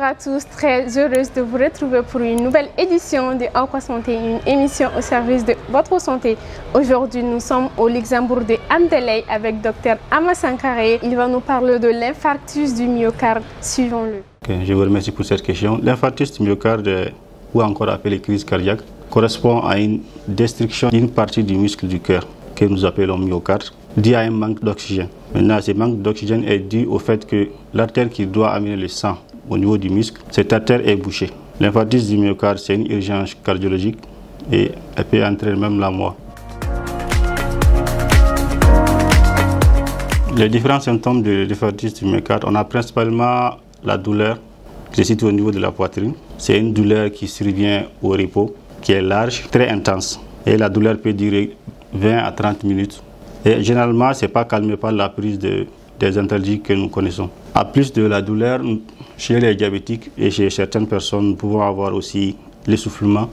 Bonjour à tous, très heureuse de vous retrouver pour une nouvelle édition de Aqua Santé, une émission au service de votre santé. Aujourd'hui, nous sommes au Luxembourg de Amdeley avec Dr Ama Sankaré. Il va nous parler de l'infarctus du myocarde. Suivons-le. Je vous remercie pour cette question. L'infarctus du myocarde, ou encore appelé crise cardiaque, correspond à une destruction d'une partie du muscle du cœur, que nous appelons myocarde, dû à un manque d'oxygène. Maintenant, ce manque d'oxygène est dû au fait que l'artère qui doit amener le sang au niveau du muscle, cette artère est bouchée. L'infarctus du myocarde, c'est une urgence cardiologique et elle peut entraîner même la mort. Les différents symptômes de l'infarctus du myocarde, on a principalement la douleur qui se situe au niveau de la poitrine. C'est une douleur qui survient au repos, qui est large, très intense. Et la douleur peut durer 20 à 30 minutes. Et généralement, ce n'est pas calmé par la prise des analgésiques que nous connaissons. À plus de la douleur, chez les diabétiques et chez certaines personnes, nous pouvons avoir aussi l'essoufflement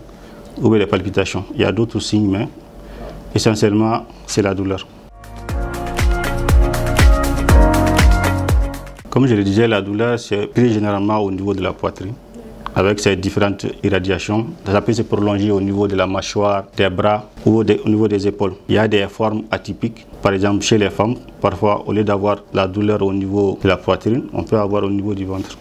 ou les palpitations. Il y a d'autres signes, mais essentiellement, c'est la douleur. Comme je le disais, la douleur, c'est pris généralement au niveau de la poitrine, avec ces différentes irradiations. Ça peut se prolonger au niveau de la mâchoire, des bras ou au niveau des épaules. Il y a des formes atypiques. Par exemple, chez les femmes, parfois, au lieu d'avoir la douleur au niveau de la poitrine, on peut avoir au niveau du ventre.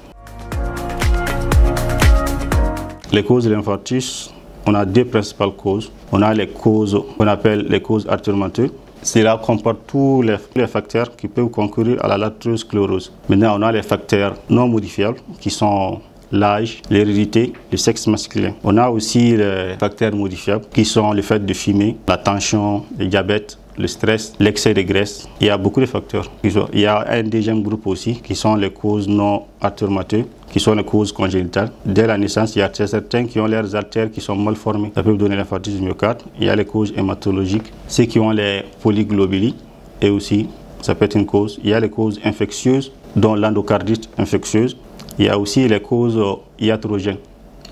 Les causes de l'infarctus, on a deux principales causes. On a les causes qu'on appelle les causes artérieuses. Cela comporte tous les facteurs qui peuvent concourir à la l'artériosclérose. Maintenant, on a les facteurs non modifiables qui sont l'âge, l'hérédité, le sexe masculin. On a aussi les facteurs modifiables qui sont le fait de fumer, la tension, le diabète, le stress, l'excès de graisse. Il y a beaucoup de facteurs. Il y a un deuxième groupe aussi qui sont les causes non artérieuses, qui sont les causes congénitales. Dès la naissance, il y a certains qui ont leurs artères qui sont mal formées. Ça peut donner l'infarctus du myocarde. Il y a les causes hématologiques, ceux qui ont les polyglobulies et aussi, ça peut être une cause. Il y a les causes infectieuses, dont l'endocardite infectieuse. Il y a aussi les causes iatrogènes.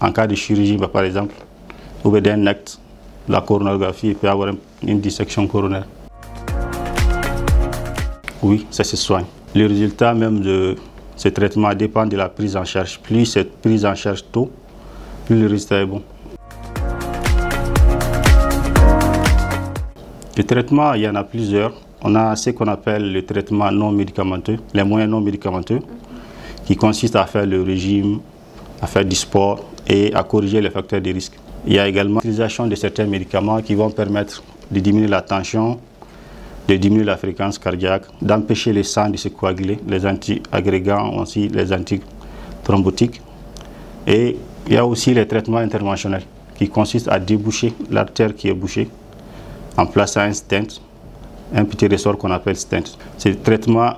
En cas de chirurgie, par exemple, ou d'un acte, la coronographie peut avoir une dissection coronaire. Oui, ça se soigne. Le résultat même de ce traitement dépend de la prise en charge. Plus cette prise en charge tôt, plus le résultat est bon. Le traitement, il y en a plusieurs. On a ce qu'on appelle le traitement non médicamenteux, les moyens non médicamenteux, qui consiste à faire le régime, à faire du sport et à corriger les facteurs de risque. Il y a également l'utilisation de certains médicaments qui vont permettre de diminuer la tension, de diminuer la fréquence cardiaque, d'empêcher le sang de se coaguler, les anti-agrégants, aussi les antithrombotiques. Et il y a aussi les traitements interventionnels qui consistent à déboucher l'artère qui est bouchée en plaçant un stent, un petit ressort qu'on appelle stent. Ce traitement,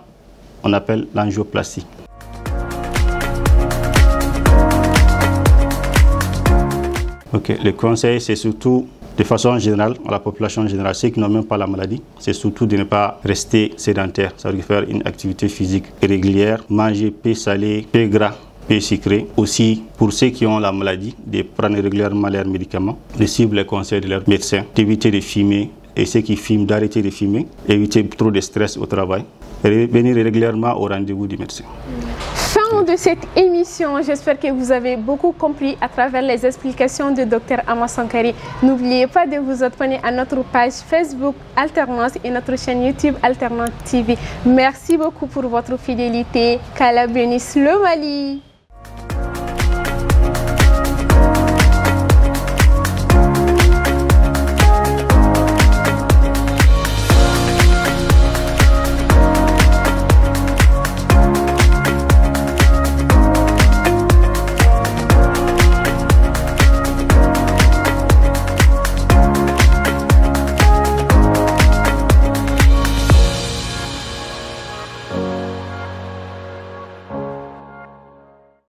on appelle l'angioplastie. Le conseil, c'est surtout, de façon générale, à la population générale, ceux qui n'ont même pas la maladie, c'est surtout de ne pas rester sédentaire, ça veut dire faire une activité physique régulière, manger peu salé, peu gras, peu sucré. Aussi, pour ceux qui ont la maladie, de prendre régulièrement leurs médicaments, de suivre les conseils de leur médecin, d'éviter de fumer, et ceux qui fument, d'arrêter de fumer, éviter trop de stress au travail, et venir régulièrement au rendez-vous du médecin. Fin de cette émission, j'espère que vous avez beaucoup compris à travers les explications de Dr Ama Sankaré. N'oubliez pas de vous abonner à notre page Facebook Alternance et notre chaîne YouTube Alternance TV. Merci beaucoup pour votre fidélité. Qu'Allah bénisse le Mali.